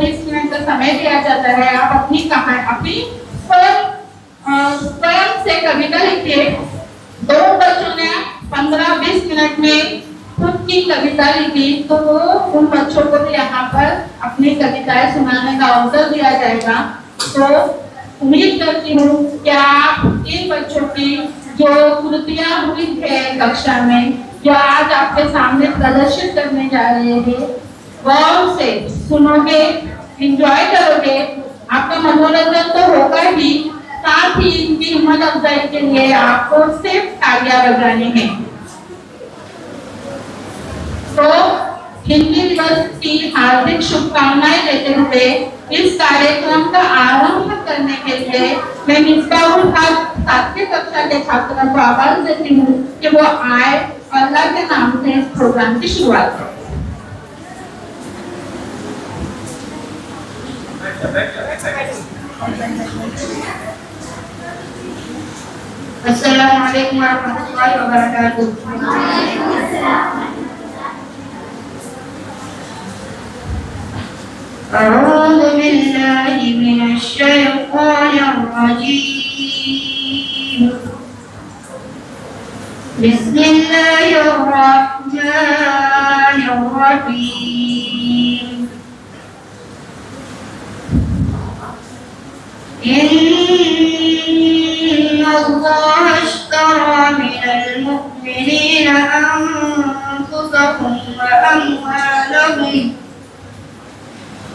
20 minute का समय दिया जाता है। आप अपनी स्वयं से कविता लिखिए। 2 बच्चों ने 15-20 मिनट में खुद की कविता लिखी, तो उन बच्चों को भी यहाँ पर अपनी कविताएं सुनाने का अवसर दिया जाएगा। तो उम्मीद करती हूँ कि आप इन बच्चों की जो कृतियां हुई है कक्षा में, जो आज आपके सामने प्रदर्शित करने जा रहे हैं, गौर से सुनोगे, एंजॉय करोगे। आपका मनोरंजन तो होगा ही, साथ ही इनकी हिम्मत अफजाई के लिए आपको सिर्फ तालियां बजानी है। तो हिंदी दिवस की हार्दिक शुभकामनाएं देते हुए इस कार्यक्रम का आरंभ करने के लिए मैं मिसबाहुल हक 7वीं कक्षा के छात्रों को आवाज देती हूँ कि वो आए और अल्लाह के नाम से इस प्रोग्राम की शुरुआत करें। अस्सलामु अलैकुम वरहमतुल्लाहि वबरकातुहू। अऊज़ु बिल्लाहि मिनश शैतानिर रजीम। बिस्मिल्लाहिर रहमानिर रहीम। इन्नल्लाह अश्तरा मिनल मुअ्मिनीना अनफुसहुम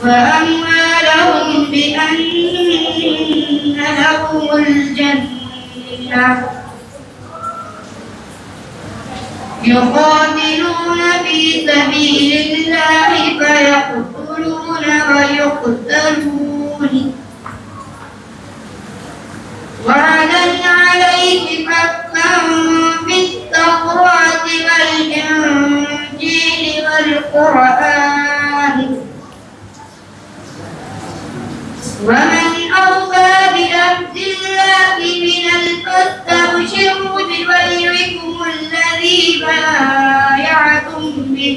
व अमवालहुम बिअन्न लहुमुल जन्नह युक़ातिलून फी सबीलिल्लाहि फयक़्तुलून व युक़्तलून वअदा अलैहि हक़्क़न बित्तौराति वल इंजीलि वल क़ुरआन वमन औफ़ा बिअहदिल्लाहि मिनल फस्तबशिरू बिबैइकुमुल्लज़ी बायअतुम बिहि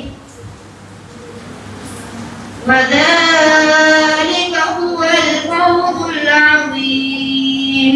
वज़ालिका हुवल फ़ौज़ुल अज़ीम।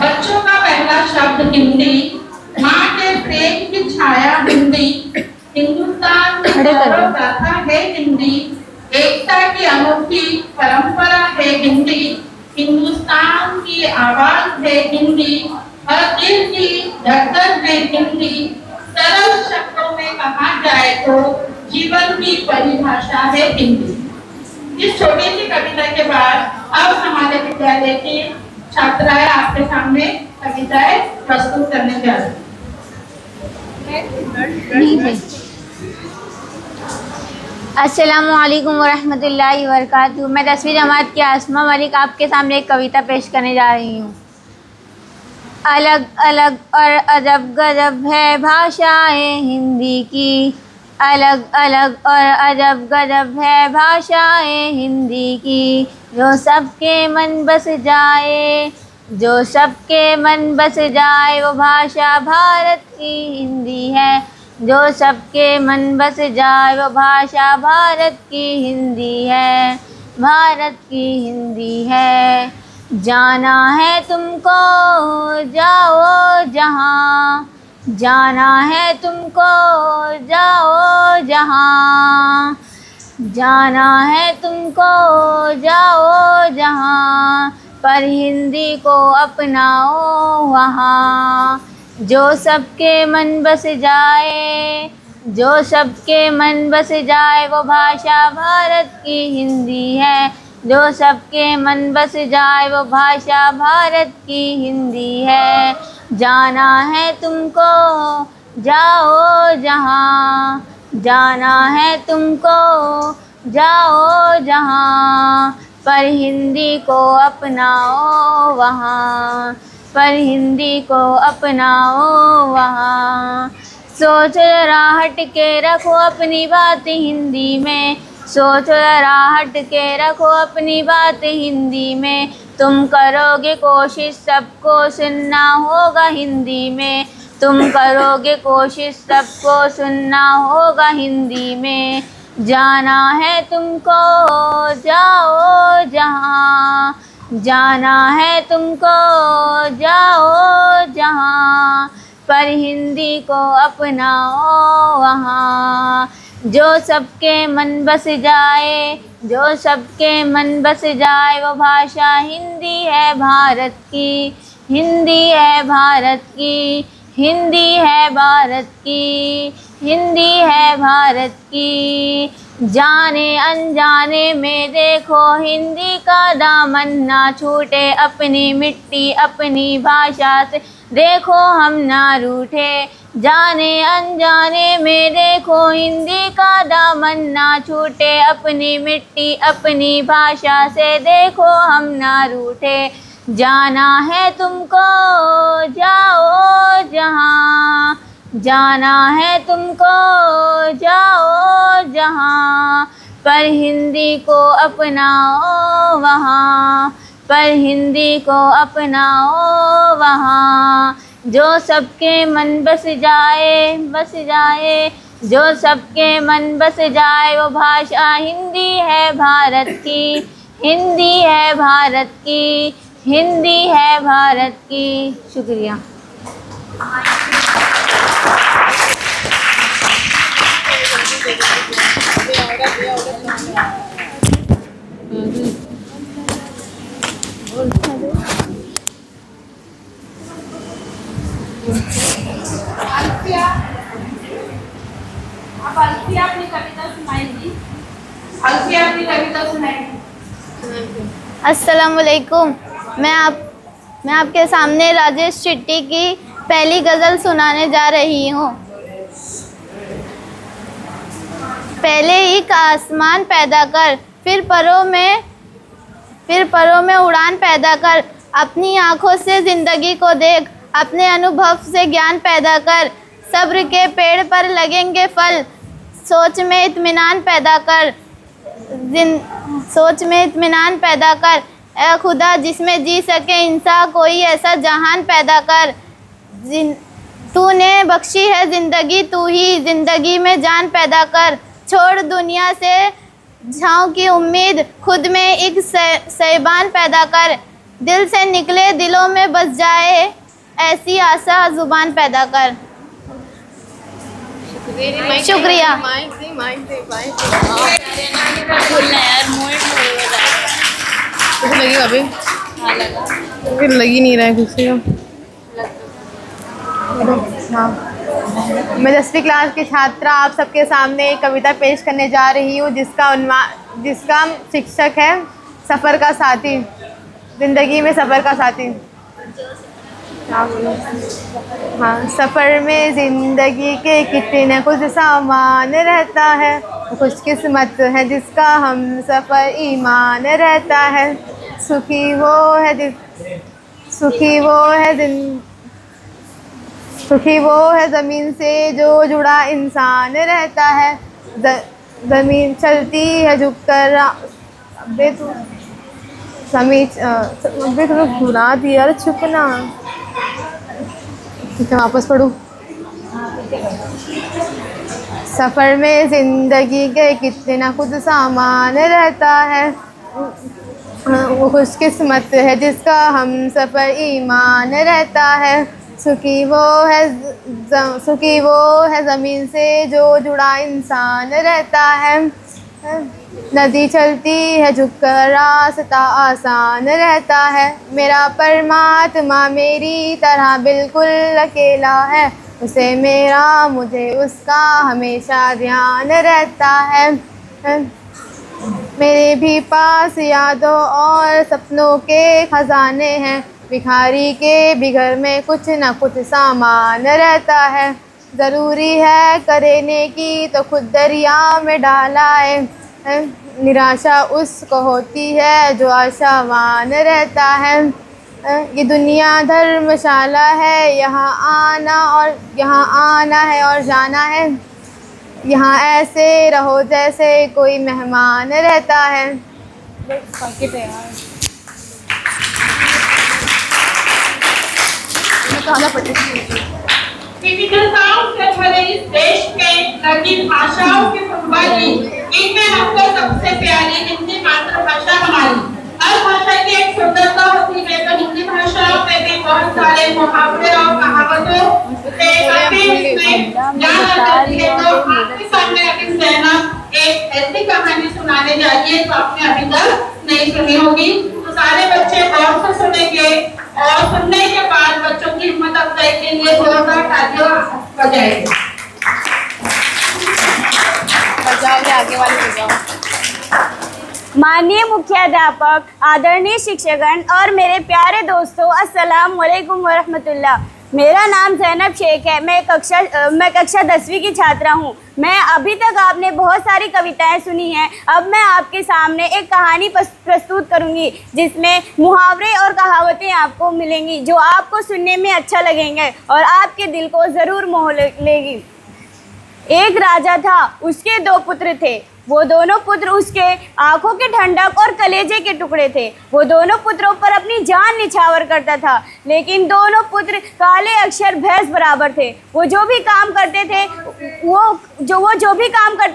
बच्चों का पहला शब्द हिंदी। माँ के प्रेम की छाया हिंदी। हिंदुस्तान की गौरव गाथा है हिंदी। एकता की अनोखी परंपरा है हिंदी। हिंदुस्तान की आवाज है हिंदी। हर दिल की धड़कन है हिंदी। सरल शब्दों में कहा जाए तो जीवन की परिभाषा है हिंदी। इस छोटी सी कविता के बाद अब हमारे विद्यालय की छात्राएं आपके सामने कविताएं प्रस्तुत करने जा रही हैं। अस्सलामुअलैकुम वरहमतुल्लाहि वबरकातुहू। मैं 10वीं जमात की आसमा मलिक आपके सामने एक कविता पेश करने जा रही हूँ। अलग अलग और अजब गजब है भाषाएं हिंदी की। अलग अलग और अजब गजब है भाषाएं हिंदी की। जो सबके मन बस जाए, जो सबके मन बस जाए, वो भाषा भारत की हिंदी है। जो सबके मन बस जाए, वो भाषा भारत की हिंदी है। भारत की हिंदी है। जाना है तुमको जाओ जहाँ, जाना है तुमको जाओ जहाँ, जाना है तुमको जाओ जहाँ, पर हिंदी को अपनाओ वहाँ। जो सबके मन बस जाए, जो सबके मन बस जाए, वो भाषा भारत की हिंदी है। जो सबके मन बस जाए, वो भाषा भारत की हिंदी है। जाना है तुमको जाओ जहाँ, जाना है तुमको जाओ जहाँ, पर हिंदी को अपनाओ वहाँ, पर हिंदी को अपनाओ वहाँ। सोच जरा हट के रखो अपनी बात हिंदी में, सोच जरा हट के रखो अपनी बात हिंदी में। तुम करोगे कोशिश सबको सुनना होगा हिंदी में, तुम करोगे कोशिश सबको सुनना होगा हिंदी में। जाना है तुमको जाओ जहाँ, जाना है तुमको जाओ जहाँ, पर हिंदी को अपनाओ वहाँ। जो सबके मन बस जाए, जो सबके मन बस जाए, वो भाषा हिंदी है भारत की, हिंदी है भारत की, हिंदी है भारत की, हिंदी है भारत की। जाने अनजाने में देखो हिंदी का दामन ना छूटे, अपनी मिट्टी अपनी भाषा से देखो हम ना रूठे। जाने अनजाने में देखो हिंदी का दामन ना छूटे, अपनी मिट्टी अपनी भाषा से देखो हम ना रूठे। जाना है तुमको जाओ जहाँ, जाना है तुमको जाओ जहाँ, पर हिंदी को अपनाओ वहाँ, पर हिंदी को अपनाओ वहाँ। जो सबके मन बस जाए, बस जाए, जो सबके मन बस जाए, वो भाषा हिंदी है भारत की, हिंदी है भारत की, हिंदी है भारत की। शुक्रिया। अब अल्फिया अपनी कविता सुनाएगी। अल्फिया अपनी कविता सुनाएगी। अस्सलाम वालेकुम। मैं आपके सामने राजेश चिट्टी की पहली गज़ल सुनाने जा रही हूँ। पहले एक आसमान पैदा कर, फिर परों में उड़ान पैदा कर। अपनी आँखों से ज़िंदगी को देख, अपने अनुभव से ज्ञान पैदा कर। सब्र के पेड़ पर लगेंगे फल, सोच में इत्मीनान पैदा कर, सोच में इत्मीनान पैदा कर। ऐ खुदा जिसमें जी सके इंसान, कोई ऐसा जहान पैदा कर। तूने बख्शी है ज़िंदगी, तू ही ज़िंदगी में जान पैदा कर। छोड़ दुनिया से झाँव की उम्मीद, खुद में एक सैबान पैदा कर। दिल से निकले दिलों में बस जाए, ऐसी आशा ज़ुबान पैदा कर। शुक्रिया। लगी अभी फिर लगी नहीं रहा है कुछ से। हाँ, मैं 10वीं क्लास की छात्रा आप सबके सामने एक कविता पेश करने जा रही हूँ, जिसका शीर्षक है सफ़र का साथी। ज़िंदगी में सफ़र का साथी। हाँ, सफ़र में ज़िंदगी के कितने कुछ सामान रहता है, खुशकिस्मत है जिसका हम सफ़र ईमान रहता है। सुखी वो है ज़मीन से जो जुड़ा इंसान रहता है। ज़मीन चलती है झुककर, अबे तो भुला दिया, छुपना। ठीक है, वापस पढ़ूँ। सफ़र में ज़िंदगी के कितना कुछ सामान रहता है, वो खुशकिस्मत है जिसका हम सफ़र ईमान रहता है। सुखी वो है ज़मीन से जो जुड़ा इंसान रहता है। नदी चलती है झुककर रास्ता आसान रहता है। मेरा परमात्मा मेरी तरह बिल्कुल अकेला है, उसे मेरा मुझे उसका हमेशा ध्यान रहता है। मेरे भी पास यादों और सपनों के खजाने हैं, भिखारी के भी घर में कुछ न कुछ सामान रहता है। ज़रूरी है करने की तो खुद दरिया में डालाए, निराशा उसको होती है जो आशावान रहता है। ये दुनिया धर्मशाला है, यहाँ आना है और जाना है। यहाँ ऐसे रहो जैसे कोई मेहमान रहता है। विविधताओं से भरे इस देश में लगी भाषाओं की संभाली, इनमें हमको सबसे प्यारी हिंदी मातृभाषा हमारी। हर भाषा की एक सुंदरता होती है, तो हिंदी भाषा में भी बहुत सारे मुहावरे और कहावतों से आपके सामने अभी ज़ैनब एक ऐसी कहानी सुनाने जा रही है जो आपने अभी तक नहीं सुनी होगी। तो सारे बच्चे गौर से सुनेंगे और सुनने के बाद बच्चों की हिम्मत अफजाई के लिए जोरदार तालियां बजाएंगे। आगे वाले बजाओ। माननीय मुख्याध्यापक, आदरणीय शिक्षकगण और मेरे प्यारे दोस्तों, अस्सलाम वालेकुम वरहमतुल्लाह। मेरा नाम ज़ैनब शेख है। मैं कक्षा 10वीं की छात्रा हूँ। मैं अभी तक आपने बहुत सारी कविताएं सुनी हैं। अब मैं आपके सामने एक कहानी प्रस्तुत करूँगी जिसमें मुहावरे और कहावतें आपको मिलेंगी जो आपको सुनने में अच्छा लगेंगे और आपके दिल को ज़रूर मोह लेगी। एक राजा था, उसके 2 पुत्र थे। वो दोनों पुत्र उसके आंखों के ठंडक और कलेजे के टुकड़े थे। वो दोनों पुत्रों पर अपनी जान निछावर करता था, लेकिन दोनों पुत्र काले अक्षर भैंस बराबर थे। वो जो भी काम करते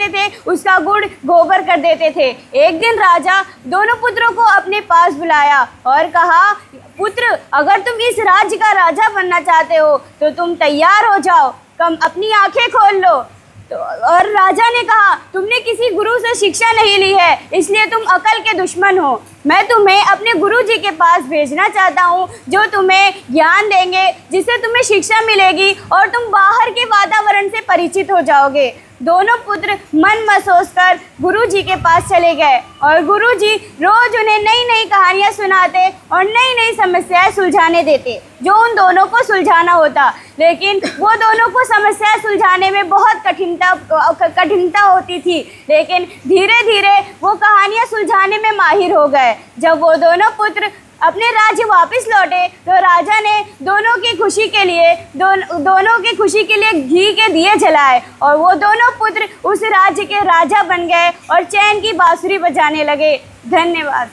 थे उसका गुड़ गोबर कर देते थे। एक दिन राजा दोनों पुत्रों को अपने पास बुलाया और कहा, पुत्र, अगर तुम इस राज्य का राजा बनना चाहते हो तो तुम तैयार हो जाओ, अपनी आंखें खोल लो। और राजा ने कहा, तुमने किसी गुरु से शिक्षा नहीं ली है, इसलिए तुम अकल के दुश्मन हो। मैं तुम्हें अपने गुरुजी के पास भेजना चाहता हूँ जो तुम्हें ज्ञान देंगे, जिससे तुम्हें शिक्षा मिलेगी और तुम बाहर के वातावरण से परिचित हो जाओगे। दोनों पुत्र मन में सोचकर गुरुजी के पास चले गए और गुरुजी रोज उन्हें नई नई कहानियाँ सुनाते और नई नई समस्याएं सुलझाने देते जो उन दोनों को सुलझाना होता। लेकिन वो दोनों को समस्याएं सुलझाने में बहुत कठिनता होती थी, लेकिन धीरे धीरे वो कहानियाँ सुलझाने में माहिर हो गए। जब वो दोनों पुत्र अपने राज्य वापस लौटे तो राजा ने दोनों की खुशी के लिए घी के दिए जलाए और वो दोनों पुत्र उस राज्य के राजा बन गए और चैन की बांसुरी बजाने लगे। धन्यवाद।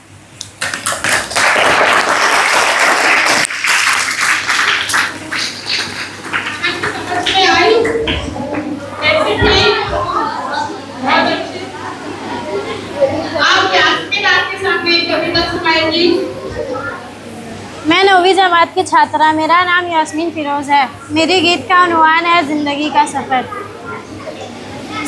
मैं 9वीं जमात की छात्रा, मेरा नाम यास्मीन फिरोज़ है। मेरी गीत का उन्वान है ज़िंदगी का सफ़र।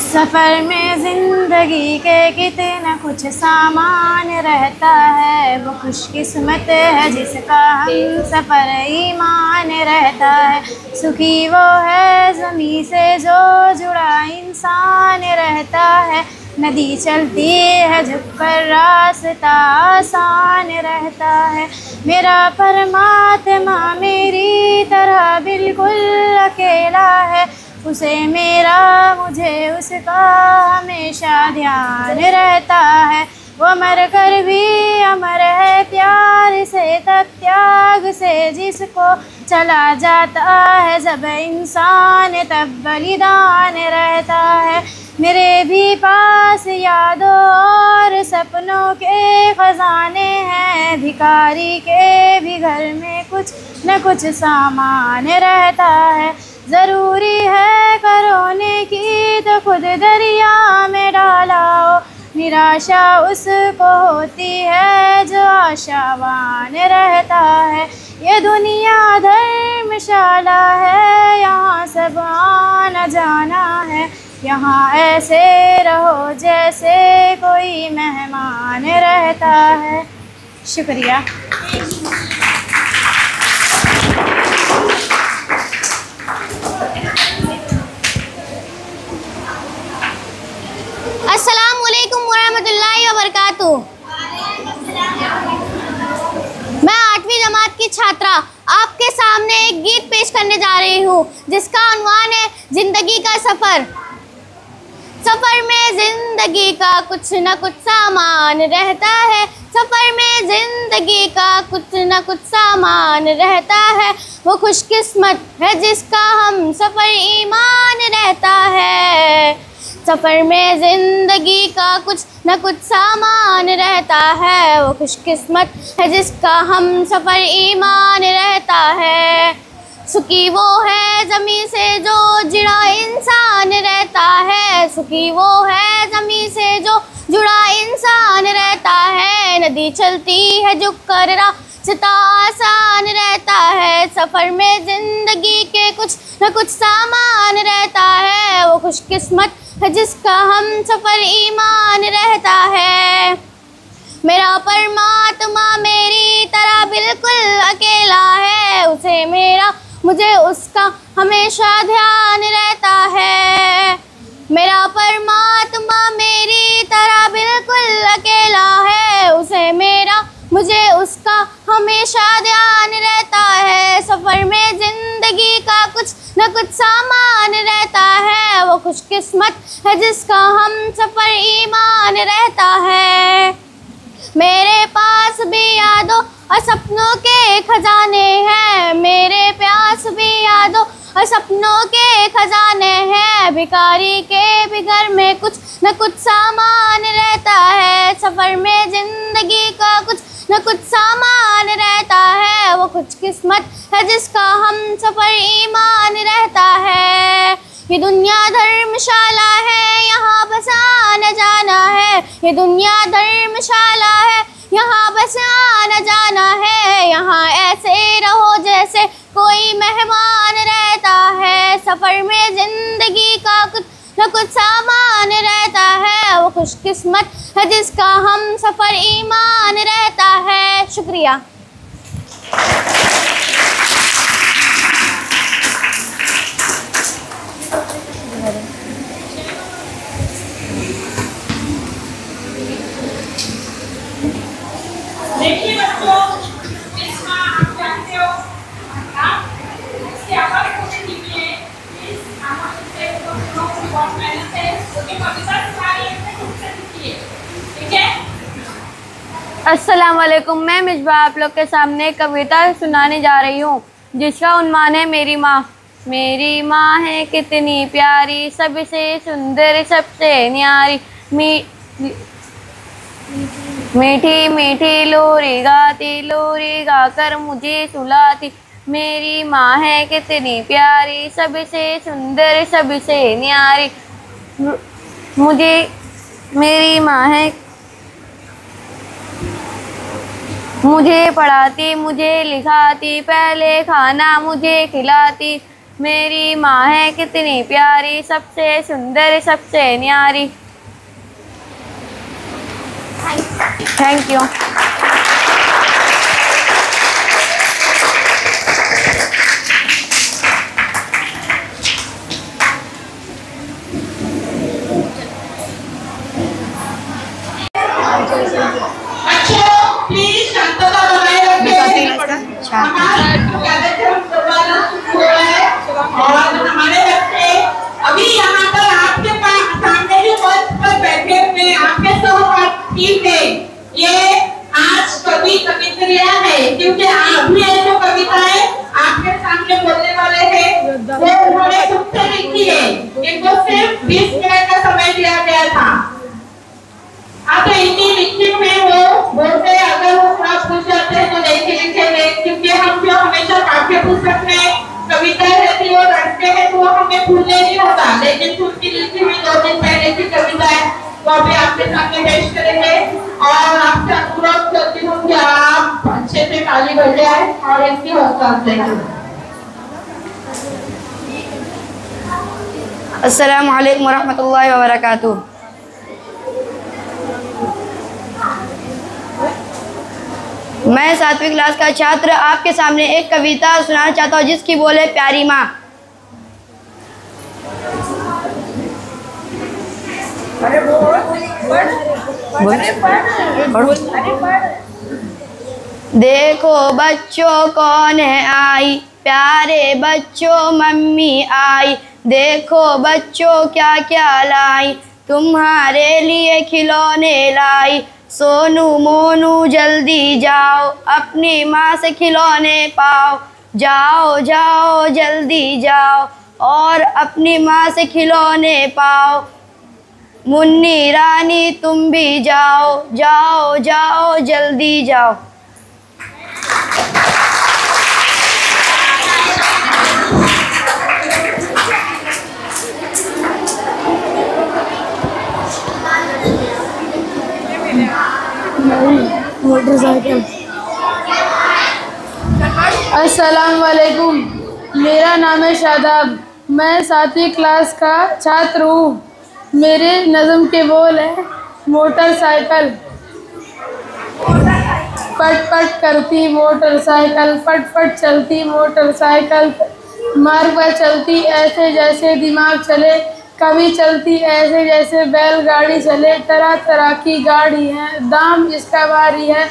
सफ़र में ज़िंदगी के कितना कुछ सामान रहता है, वो खुशकिस्मत है जिसका हम सफ़र ईमान रहता है। सुखी वो है ज़मीं से जो जुड़ा इंसान रहता है, नदी चलती है झुककर रास्ता आसान रहता है। मेरा परमात्मा मेरी तरह बिल्कुल अकेला है, उसे मेरा मुझे उसका हमेशा ध्यान रहता है। वो मर कर भी अमर है प्यार से, तब त्याग से जिसको चला जाता है जब इंसान तब बलिदान रहता है। मेरे भी पास यादों और सपनों के खजाने हैं, भिखारी के भी घर में कुछ न कुछ सामान रहता है। ज़रूरी है करोने की तो खुद दरिया में डालाओ, निराशा उसको होती है जो आशावान रहता है। ये दुनिया धर्मशाला है, यहाँ सब आना जाना है। यहाँ ऐसे रहो जैसे कोई मेहमान रहता है। शुक्रिया। अस्सलामु अलैकुम वरहमतुल्लाहि वबरकातुहू। मैं 8वीं जमात की छात्रा आपके सामने एक गीत पेश करने जा रही हूँ जिसका उन्वान है जिंदगी का सफ़र। सफ़र में ज़िंदगी का कुछ न कुछ सामान रहता है। सफ़र में ज़िंदगी का कुछ न कुछ सामान रहता है। वो खुशकिस्मत है जिसका हम सफ़र ईमान रहता है। सफ़र में ज़िंदगी का कुछ न कुछ सामान रहता है। वो खुशकिस्मत है जिसका हम सफ़र ईमान रहता है। सुखी वो है ज़मीं से जो जुड़ा इंसान रहता है। सुखी वो है ज़मीं से जो जुड़ा इंसान रहता है। नदी चलती है जो कर रास्ता आसान रहता है। सफ़र में ज़िंदगी के कुछ न कुछ सामान रहता है। वो खुशकिस्मत है जिसका हम सफ़र ईमान रहता है। मेरा परमात्मा मेरी तरह बिल्कुल अकेला है। उसे मेरा मुझे उसका हमेशा ध्यान रहता है। मेरा परमात्मा मेरी तरह बिल्कुल अकेला है। उसे मेरा मुझे उसका हमेशा ध्यान रहता है। सफ़र में ज़िंदगी का कुछ न कुछ सामान रहता है। वो खुशकिस्मत है जिसका हम सफ़र ईमान रहता है। मेरे पास भी यादों और सपनों के खजाने हैं। मेरे पास भी यादों और सपनों के खजाने हैं। भिखारी के भी घर में कुछ न कुछ सामान रहता है। सफ़र में ज़िंदगी का कुछ न कुछ सामान रहता है। वो खुशकिस्मत है जिसका हम सफ़र ईमान रहता है। ये दुनिया धर्मशाला है यहाँ बस आना जाना है। ये दुनिया धर्मशाला है यहाँ बस आना जाना है। यहाँ ऐसे रहो जैसे कोई मेहमान रहता है। सफ़र में ज़िंदगी का कुछ न कुछ सामान रहता है। वो खुशकिस्मत है जिसका हम सफ़र ईमान रहता है। शुक्रिया। देखिए बच्चों, इसमें आप जानते हो आप इसके आवाज़ को देखिए। इस आवाज़ से बहुत मेहनत है उसकी कविता सारी इसमें खुद से लिखिए, ठीक है। अस्सलाम वालेकुम। मैं मिसबा आप लोग के सामने एक कविता सुनाने जा रही हूँ जिसका उन्वान है मेरी माँ। मेरी माँ है कितनी प्यारी, सबसे सुंदर सबसे न्यारी, मीठी मीठी लोरी गा कर मुझे सुलाती। मेरी माँ है कितनी प्यारी, सबसे सुंदर सबसे न्यारी, मुझे मेरी माँ है मुझे पढ़ाती मुझे लिखाती, पहले खाना मुझे खिलाती। मेरी माँ है कितनी प्यारी, सबसे सुंदर सबसे न्यारी। Thank you. प्लीज शांतता बनाए रखिए। हमारा कार्यक्रम दोबारा शुरू हुआ है और हमारे बच्चे अभी यहाँ पर आपके पास सामने जो मंच पर बैठे हुए आपके सहपाठी थे, ये आज कवि कवित्रियाँ है क्योंकि अभी ये जो कविताएं आपके सामने बोलने वाले हैं वो उन्होंने खुद से लिखी है। इनको सिर्फ 20 मिनट का समय दिया गया था। तो इनकी लिखी में वो बोलते अगर वो थोड़ा पूछ जाते हैं तो नहीं लिखेंगे क्योंकि हम जो हमेशा पाठ्य पुस्तक में कविता रहती है रखते हैं तो वो हमें भूलने नहीं होता, लेकिन उनकी लिखी हुई 2 दिन पहले की कविता है वो अभी आपके सामने पेश करेंगे और आपसे अनुरोध करती हूँ कि आप अच्छे से ताली बज जाए और इनकी हौसला दें। अस्सलामु अलैकुम वरहमतुल्लाहि वबरकातुहू। मैं 7वीं क्लास का छात्र आपके सामने एक कविता सुनाना चाहता हूँ जिसकी बोल है प्यारी माँ। देखो बच्चों कौन है आई, प्यारे बच्चों मम्मी आई। देखो बच्चों क्या क्या लाई, तुम्हारे लिए खिलौने लाई। सोनू मोनू जल्दी जाओ, अपनी माँ से खिलौने पाओ। जाओ जाओ जल्दी जाओ और अपनी माँ से खिलौने पाओ। मुन्नी रानी तुम भी जाओ, जाओ जाओ जल्दी जाओ। मोटरसाइकिल। अस्सलाम वालेकुम, मेरा नाम है शादाब, मैं 7वीं क्लास का छात्र हूँ। मेरे नज़म के बोल है मोटरसाइकिल। पट पट करती मोटरसाइकिल, फट फट चलती मोटरसाइकिल। मार्ग पर चलती ऐसे जैसे दिमाग चले, कभी चलती ऐसे जैसे बैलगाड़ी चले। तरह तरह की गाड़ी है, दाम इसका भारी है,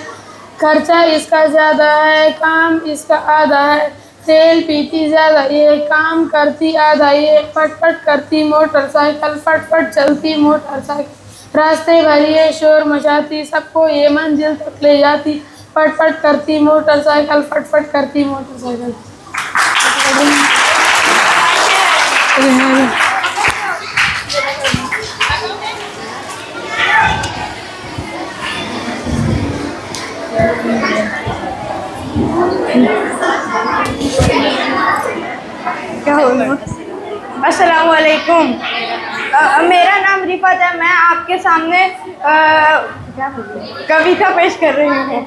खर्चा इसका ज़्यादा है, काम इसका आधा है। तेल पीती ज़्यादा ये, काम करती आधा ये। फट फट करती मोटरसाइकिल, फट फट चलती मोटरसाइकिल। रास्ते भरिए शोर मचाती, सबको ये मंजिल तक ले जाती। फट फट करती मोटरसाइकिल, फट फट करती मोटरसाइकिल। क्या हो? अस्सलाम वालेकुम, मेरा नाम रिफत है। मैं आपके सामने कविता पेश कर रही हूँ।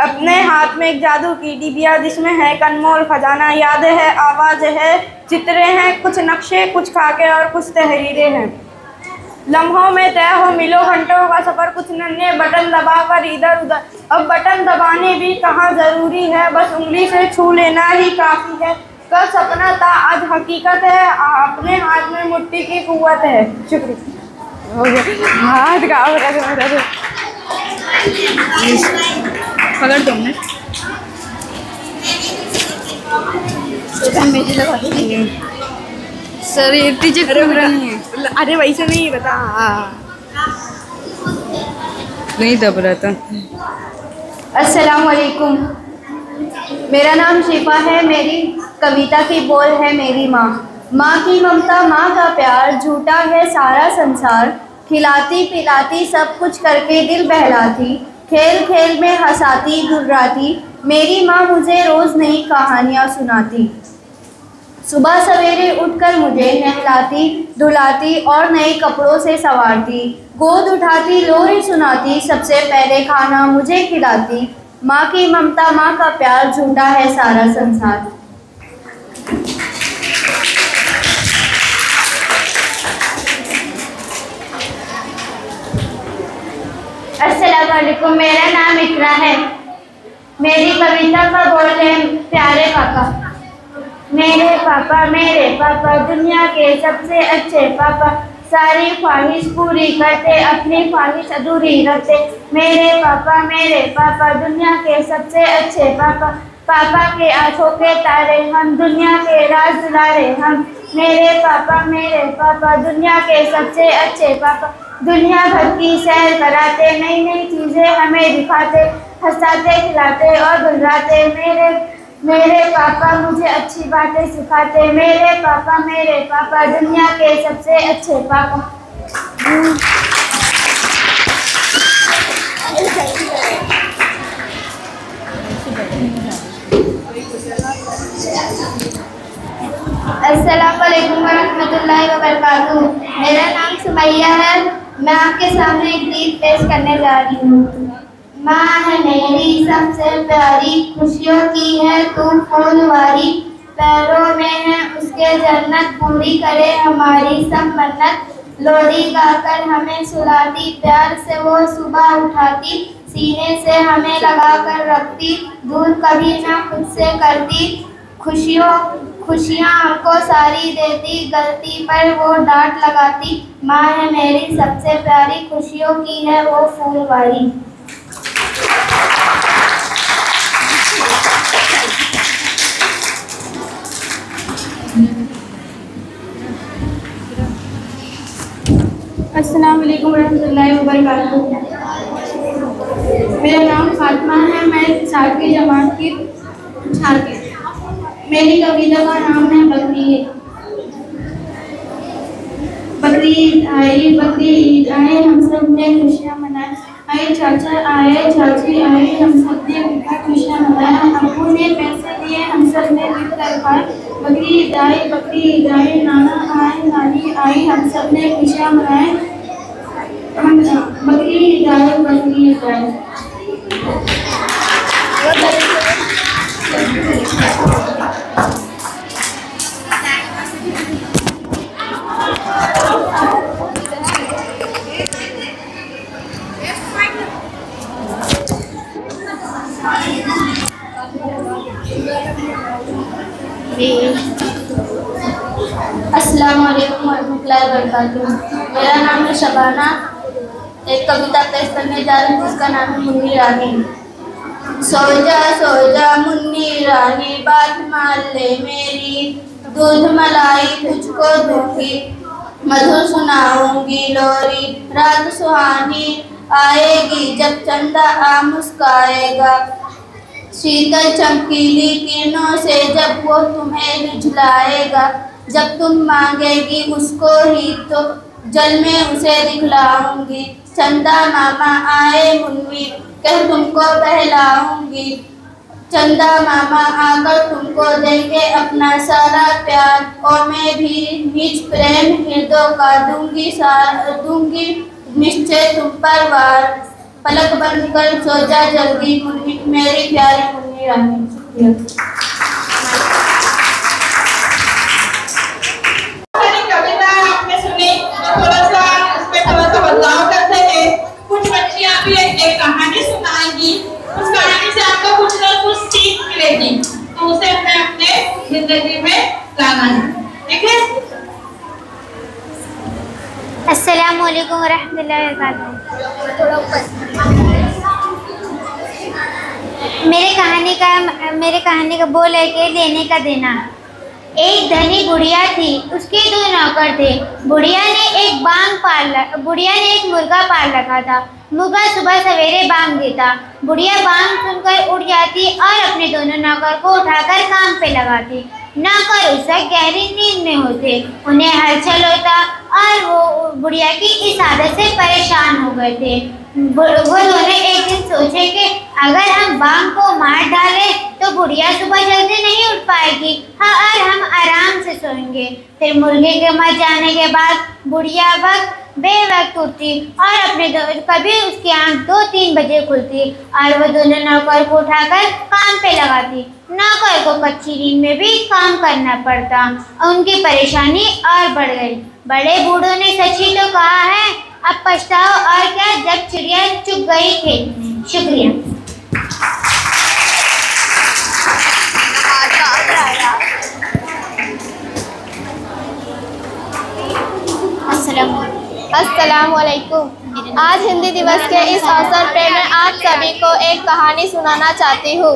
अपने हाथ में एक जादू की डिबिया जिसमें है कनमोल खजाना। यादें है, आवाज़ है, चित्रे हैं, कुछ नक्शे, कुछ खाके और कुछ तहरीरें हैं। लम्हों में तय हो मिलो घंटों का सफ़र, कुछ नन्हे बटन दबाकर इधर उधर। अब बटन दबाने भी कहाँ ज़रूरी है, बस उंगली से छू लेना ही काफ़ी है। कल सपना था आज हकीकत है, अपने हाथ में मुट्ठी की कुव्वत है। शुक्रिया। हाथ का पकड़ तुमने सर ये पीछे नहीं है। अरे वैसे नहीं बता, नहीं दब रहा था। अस्सलाम वालेकुम, मेरा नाम शिफा है। मेरी कविता की बोल है मेरी माँ। माँ की ममता, माँ का प्यार, झूठा है सारा संसार। खिलाती पिलाती सब कुछ करके दिल बहलाती, खेल खेल में हंसाती गुर्राती। मेरी माँ मुझे रोज़ नई कहानियाँ सुनाती। सुबह सवेरे उठकर मुझे नहलाती धुलाती और नए कपड़ों से संवारती। गोद उठाती लोरी सुनाती, सबसे पहले खाना मुझे खिलाती। माँ की ममता, माँ का प्यार, झूठा है सारा संसार। अस्सलाम वालेकुम, मेरा नाम इकरा है। मेरी कविता का बोल है प्यारे पापा। मेरे पापा दुनिया के सबसे अच्छे पापा। सारी ख्वाहिश पूरी करते, अपनी ख्वाहिश अधूरी रखते। मेरे पापा दुनिया के सबसे अच्छे पापा। पापा के आंखों के तारे हम, दुनिया के राज दुलारे हम। मेरे पापा दुनिया के सबसे अच्छे पापा। दुनिया भर की सैर कराते, नई नई चीज़ें हमें दिखाते, हंसाते खिलाते और बुलाते। मेरे पापा मुझे अच्छी बातें सिखाते। मेरे पापा दुनिया के सबसे अच्छे पापा। अस्सलाम वालेकुम वरहमतुल्लाहि वबरकातुहू। मेरा नाम सुमैया है। मैं आपके सामने एक गीत पेश करने जा रही हूँ। माँ है मेरी सबसे प्यारी, खुशियों की है तू फूलवारी। पैरों में है उसके जन्नत, पूरी करे हमारी सब मन्नत। लोरी गाकर हमें सुलाती, प्यार से वो सुबह उठाती, सीने से हमें लगा कर रखती, दूर कभी ना खुद से करती। खुशियाँ हमको सारी देती, गलती पर वो डांट लगाती। माँ है मेरी सबसे प्यारी, खुशियों की है वो फूलवारी। अस्सलाम वालेकुम रहमतुल्लाहि व बरकातुहू। मेरा नाम फातिमा है, मैं 7वीं जमात की छात्र। मेरी कविता का नाम है बकरीद। बकरीद बकरीद आए, हम सब ने खुशियाँ मनाए। आए चाचा आए, चाची आए, हम सब ने खुशियाँ मनाए। अब्बू ने पैसे दिए, हम सब ने मिलकर खाए। बकरीद आए, नाना आए, नानी आई, हम सब ने खुशियाँ मनाए। बकरीद आए। अस्सलाम वालेकुम वरहमतुल्लाहि वबरकातुहू। मेरा नाम है शबाना। एक कविता पेश करने जा रही हूँ जिसका नाम है मुन्नी रानी। सो जा मुन्नी रानी, बात मान ले मेरी, दूध मलाई तुझको दूंगी, मधुर सुनाऊंगी लोरी। रात सुहानी आएगी जब चंदा आ मुस्काएगा, शीतल चमकीली किरणों से जब वो तुम्हें रिझलाएगा। जब तुम मांगेगी उसको ही तो जल में उसे दिखलाऊंगी। चंदा मामा आए मुन्नी, कह तुमको बहलाऊंगी। चंदा मामा आकर तुमको देंगे अपना सारा प्यार, और मैं भी निज प्रेम हृदय का दूंगी निश्चय तुम पर वार। पलक बंद कर सो जा जल्दी मेरी प्यारी मुन्नी रानी। कविता आपने सुनी, थोड़ा सा बदलाव करते हैं। कुछ बच्चियां भी एक कहानी सुनाएंगी, उस कहानी से आपको कुछ ना कुछ सीख मिलेगी, तो उसे हमें अपने जिंदगी में लाना है, ठीक है? अस्सलाम वालेकुम रहमतुल्लाहि व बरकातुहू। मेरे कहानी का बोल है कि लेने का देना। एक धनी बुढ़िया थी, उसके 2 नौकर थे। बुढ़िया ने एक मुर्गा पाल रखा था। मुर्गा सुबह सवेरे बांग देता। बुढ़िया बांग सुनकर उठ जाती और अपने दोनों नौकर को उठाकर काम पे लगाती। नौकर उस वक्त गहरी नींद में होते। उन्हें हलचल होता और वो बुढ़िया की इस आदत से परेशान हो गए थे। वो दोनों एक दिन सोचे कि अगर हम बांग को मार डालें तो बुढ़िया सुबह जल्दी नहीं उठ पाएगी, हाँ, और हम आराम से सोएंगे। फिर मुर्गे के मर जाने के बाद बुढ़िया बेवक्त उठती और कभी उसकी आंख 2-3 बजे खुलती और वो दोनों नौकर को उठाकर काम पे लगाती। नौकर को कच्ची नींद में भी काम करना पड़ता और उनकी परेशानी और बढ़ गई। बड़े बूढ़ों ने सच ही तो कहा है, अब पछताओ और क्या जब चिड़िया चुग गई खेत में। शुक्रिया। अस्सलामुअलैकुम। आज हिंदी दिवस के इस अवसर पर मैं आप सभी को एक कहानी सुनाना चाहती हूँ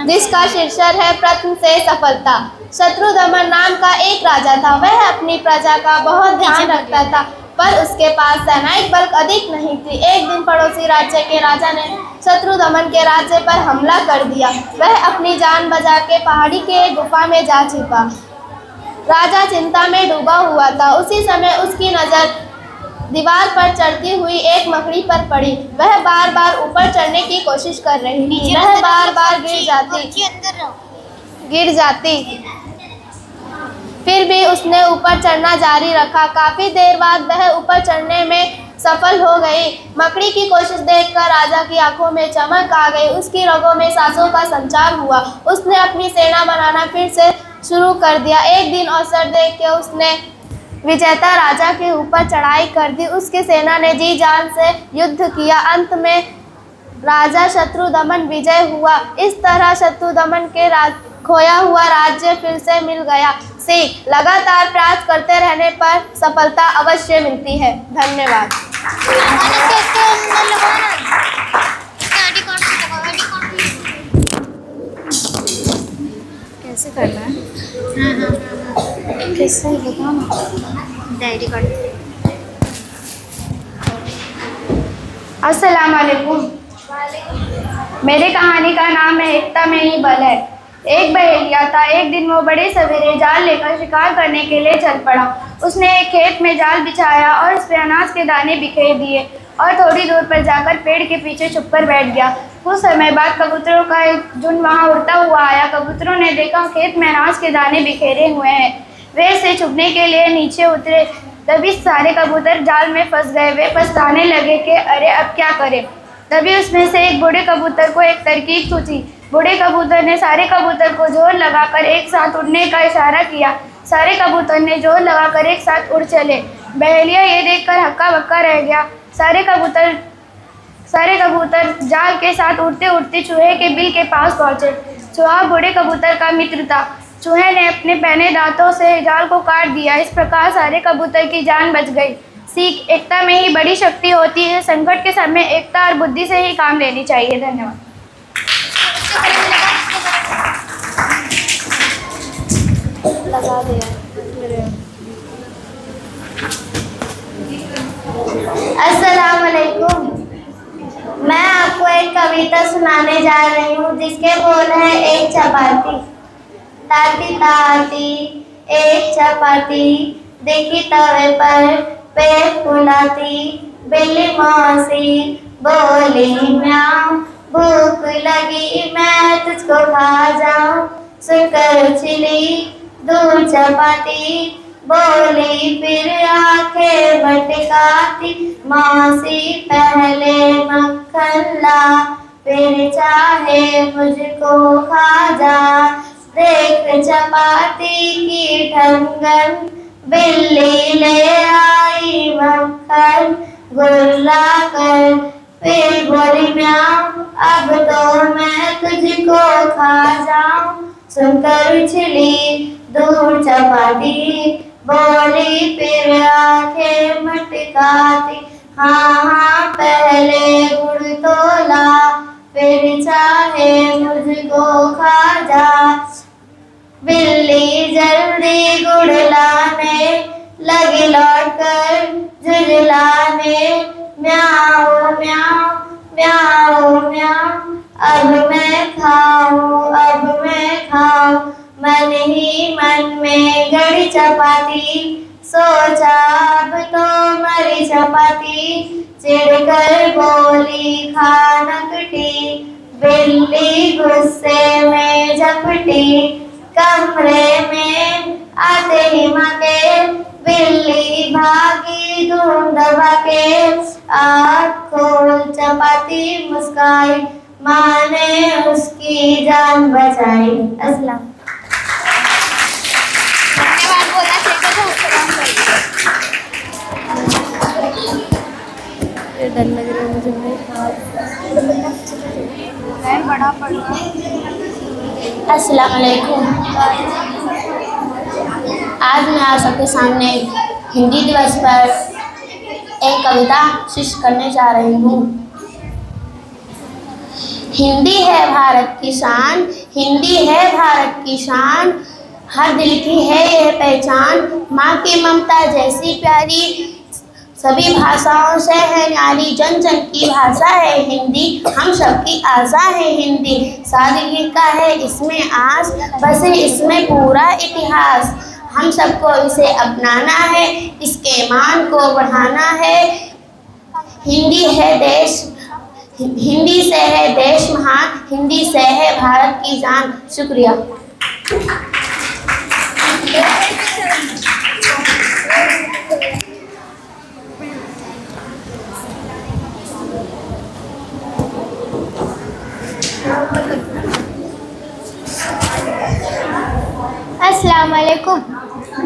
जिसका शीर्षक है प्रश्न से सफलता। शत्रुदमन नाम का एक राजा था। वह अपनी प्रजा का बहुत ध्यान रखता था, पर उसके पास सैनिक बल अधिक नहीं थी। एक दिन पड़ोसी राज्य के राजा ने शत्रुदमन के राज्य पर हमला कर दिया। वह अपनी जान बचा के पहाड़ी के एक गुफा में जा छिपा। राजा चिंता में डूबा हुआ था। उसी समय उसकी नज़र दीवार पर चढ़ती हुई एक मकड़ी पर पड़ी। वह बार बार ऊपर चढ़ने की कोशिश कर रही थी। वह बार बार गिर जाती, फिर भी उसने ऊपर चढ़ना जारी रखा। काफी देर बाद वह ऊपर चढ़ने में सफल हो गई। मकड़ी की कोशिश देखकर राजा की आंखों में चमक आ गई। उसकी रगों में सांसों का संचार हुआ। उसने अपनी सेना बनाना फिर से शुरू कर दिया। एक दिन अवसर देख के उसने विजेता राजा के ऊपर चढ़ाई कर दी। उसकी सेना ने जी जान से युद्ध किया। अंत में राजा शत्रुदमन विजय हुआ। इस तरह शत्रुदमन के खोया हुआ राज्य फिर से मिल गया। सीख, लगातार प्रयास करते रहने पर सफलता अवश्य मिलती है। धन्यवाद। कैसे करना है? कैसे बताओ ना। Diary card. अस्सलाम वालेकुम। मेरी कहानी का नाम है एकता में ही बल है। एक बहेलिया था। एक दिन वो बड़े सवेरे जाल लेकर शिकार करने के लिए चल पड़ा। उसने एक खेत में जाल बिछाया और उस पर अनाज के दाने बिखेर दिए और थोड़ी दूर पर जाकर पेड़ के पीछे छुपकर बैठ गया। कुछ समय बाद कबूतरों का एक झुंड वहां उड़ता हुआ आया। कबूतरों ने देखा खेत में अनाज के दाने बिखेरे हुए हैं। वे इसे छुपने के लिए नीचे उतरे। तभी सारे कबूतर जाल में फंस गए। वे पछताने लगे कि अरे अब क्या करें। तभी उसमें से एक बूढ़े कबूतर को एक तरकीब सूझी। बूढ़े कबूतर ने सारे कबूतर को जोर लगाकर एक साथ उड़ने का इशारा किया। सारे कबूतर ने जोर लगाकर एक साथ उड़ चले। बहेलिया ये देखकर हक्का बक्का रह गया। सारे कबूतर जाल के साथ उड़ते उड़ते चूहे के बिल के पास पहुंचे। चूहा बूढ़े कबूतर का मित्र था। चूहे ने अपने पहने दांतों से जाल को काट दिया। इस प्रकार सारे कबूतर की जान बच गई। सीख, एकता में ही बड़ी शक्ति होती है। संकट के समय एकता और बुद्धि से ही काम लेनी चाहिए। धन्यवाद। लगा दिया। अस्सलाम वालेकुम। मैं आपको एक कविता सुनाने जा रही हूँ जिसके बोल है एक चपाती। ताती ताती एक चपाती देखी तवे पर पेट फुलाती। बिल्ली मौसी बोली म्याऊं, भूख लगी मैं तुझको खा जाऊं। सुनकर उछली दूर चपाती, बोली फिर आंखें भटकाती। मौसी पहले मक्खन ला, फिर चाहे मुझको खा जा। देख चपाती की ठंगन, बिल्ली ले आई मक्खन गुर्रा कर। फिर बोली म्याऊं, अब तो मैं तुझको खा जाऊं। सुनकर उछली दूर चपाती, बोली फिर आंखें मटकाती। हाँ हाँ पहले गुड़ तोला, फिर चाहे मुझको खा जा। बिल्ली जल्दी गुड़ लाने लगी, लौट कर झुझलाने। म्याऊं म्याऊं म्याऊं म्याऊं, अब मैं खाऊं अब मैं खाऊं। मन ही मन में गड़ी चपाती, सोचा अब तो मरी चपाती। चिढ़कर बोली खा नकटी, बिल्ली गुस्से में झपटी। कमरे में आते ही माँ के, बिल्ली भागी धूम दबा के। आँख खोल चपाती मुस्काई, माँ ने उसकी जान बचाई। अस्सलाम। धन्यवाद बोला चाहिए तो सलाम ये डर लग रहा है मुझे। बड़ा पड़ रहा। अस्सलाम वालेकुम। आज मैं आप सबके सामने हिंदी दिवस पर एक कविता पेश करने जा रही हूँ। हिंदी है भारत की शान, हिंदी है भारत की शान। हर दिल की है यह पहचान, माँ की ममता जैसी प्यारी। सभी भाषाओं से है न्यारी, जन जन की भाषा है हिंदी। हम सबकी आशा है हिंदी, सादगी का है इसमें आस। बसे इसमें पूरा इतिहास, हम सबको इसे अपनाना है, इसके मान को बढ़ाना है। हिंदी है देश, हिंदी से है देश महान, हिंदी से है भारत की जान। शुक्रिया। अस्सलाम वालेकुम।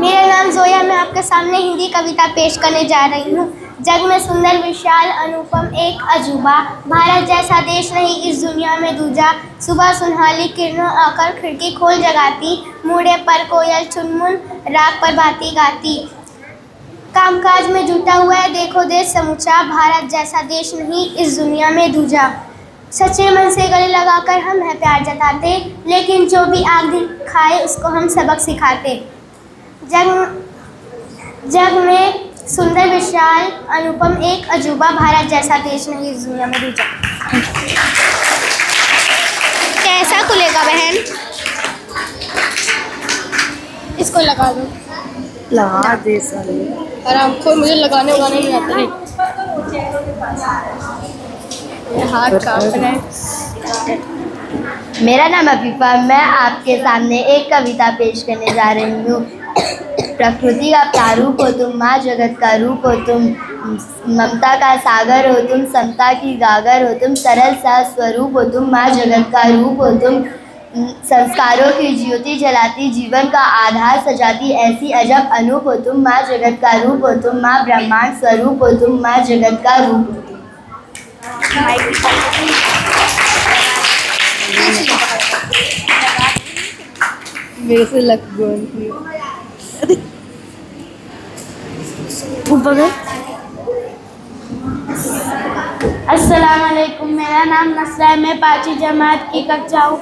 मेरा नाम जोया, मैं आपके सामने हिंदी कविता पेश करने जा रही हूँ। जग में सुंदर विशाल अनुपम एक अजूबा, भारत जैसा देश नहीं इस दुनिया में दूजा। सुबह सुनहली किरणों आकर खिड़की खोल जगाती, मूड़े पर कोयल चुनमुन राग पर भांति गाती। कामकाज में जुटा हुआ है देखो देश समूचा, भारत जैसा देश नहीं इस दुनिया में दूजा। सच्चे मन से गले लगाकर हम है प्यार जताते, लेकिन जो भी आग दिखाए उसको हम सबक सिखाते। जग में सुंदर विशाल अनुपम एक अजूबा, भारत जैसा देश नहीं इस दुनिया में दूजा। कैसा खुलेगा बहन? इसको लगा दो। लगा दे साले। आराम को मुझे लगाने उगाने नहीं आता है। हाथ कांप रहे हैं। मेरा नाम अफीफा, मैं आपके सामने एक कविता पेश करने जा रही हूँ। प्रकृति का प्रारूप हो तुम, माँ जगत का रूप हो तुम, ममता का सागर हो तुम, समता की गागर हो तुम, सरल सा स्वरूप हो तुम, माँ जगत का रूप हो तुम, संस्कारों की ज्योति जलाती, जीवन का आधार सजाती, ऐसी अजब अनूप हो तुम, माँ जगत का रूप हो तुम, माँ ब्रह्मांड स्वरूप हो तुम, माँ जगत का रूप हो तुम। मेरे से लग अस्सलाम वालेकुम। मेरा नाम नसरा है, मैं 5वीं जमात की कक्षा हूँ।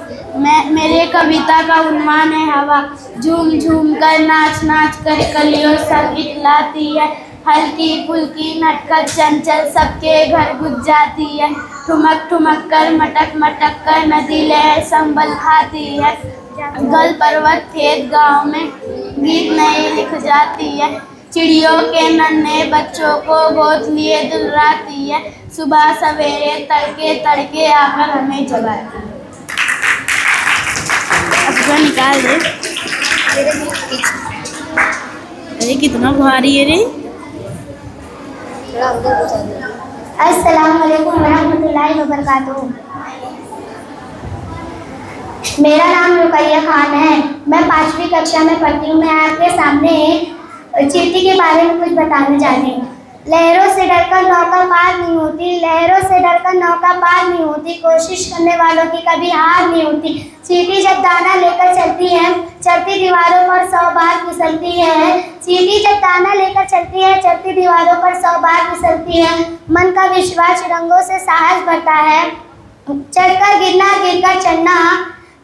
मेरे कविता का उन्वान है हवा। झूम झूम कर नाच नाच कर कलियों संगीत लाती है, हल्की फुल्की नटखट चंचल सबके घर गुज जाती है। ठुमक ठुमक कर मटक मटक कर नदी लहर संभल खाती है, गल पर्वत खेत गाँव में गीत नए लिख जाती है। चिड़ियों के नन्हे बच्चों को गोद लिए दुलराती है, सुबह सवेरे तड़के तड़के आकर हमें जगाती है। अब निकाल दे। अरे कितना भारी है रे। अस्सलाम वालेकुम रहमतुल्लाहि व बरकातुहू। मेरा नाम रुकैया खान है, मैं 5वीं कक्षा में पढ़ती हूँ। मैं आपके सामने चींटी के बारे में कुछ बताने जा रही हूँ। लहरों से डरकर नौका पार नहीं होती, लहरों से डरकर नौका पार नहीं होती, कोशिश करने वालों की कभी हार नहीं होती। चींटी जब दाना लेकर चलती है, चलती दीवारों पर 100 बार फिसलती है। चींटी जब दाना लेकर चलती है, चलती दीवारों पर 100 बार फिसलती है। मन का विश्वास रंगों से साहस भरता है, चढ़कर गिरना गिरकर चढ़ना,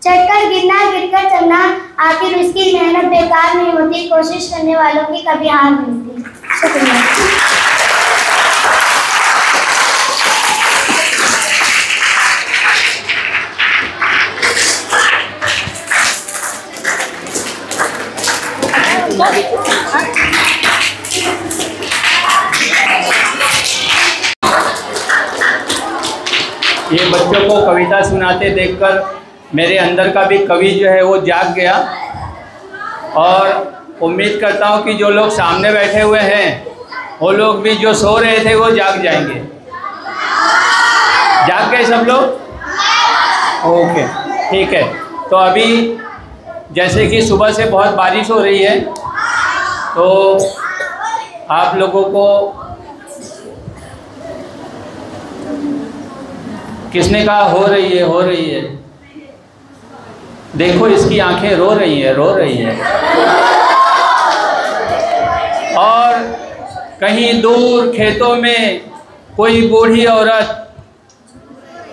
चढ़कर गिरना गिरकर चढ़ना। आखिर उसकी मेहनत बेकार नहीं होती, कोशिश करने वालों की कभी हार नहीं होती। शुक्रिया। ये बच्चों को कविता सुनाते देखकर मेरे अंदर का भी कवि जो है वो जाग गया, और उम्मीद करता हूँ कि जो लोग सामने बैठे हुए हैं वो लोग भी जो सो रहे थे वो जाग जाएंगे। जाग गए सब लोग? ओके, ठीक है। तो अभी जैसे कि सुबह से बहुत बारिश हो रही है, तो आप लोगों को किसने कहा हो रही है, हो रही है? देखो इसकी आंखें रो रही है, रो रही है। और कहीं दूर खेतों में कोई बूढ़ी औरत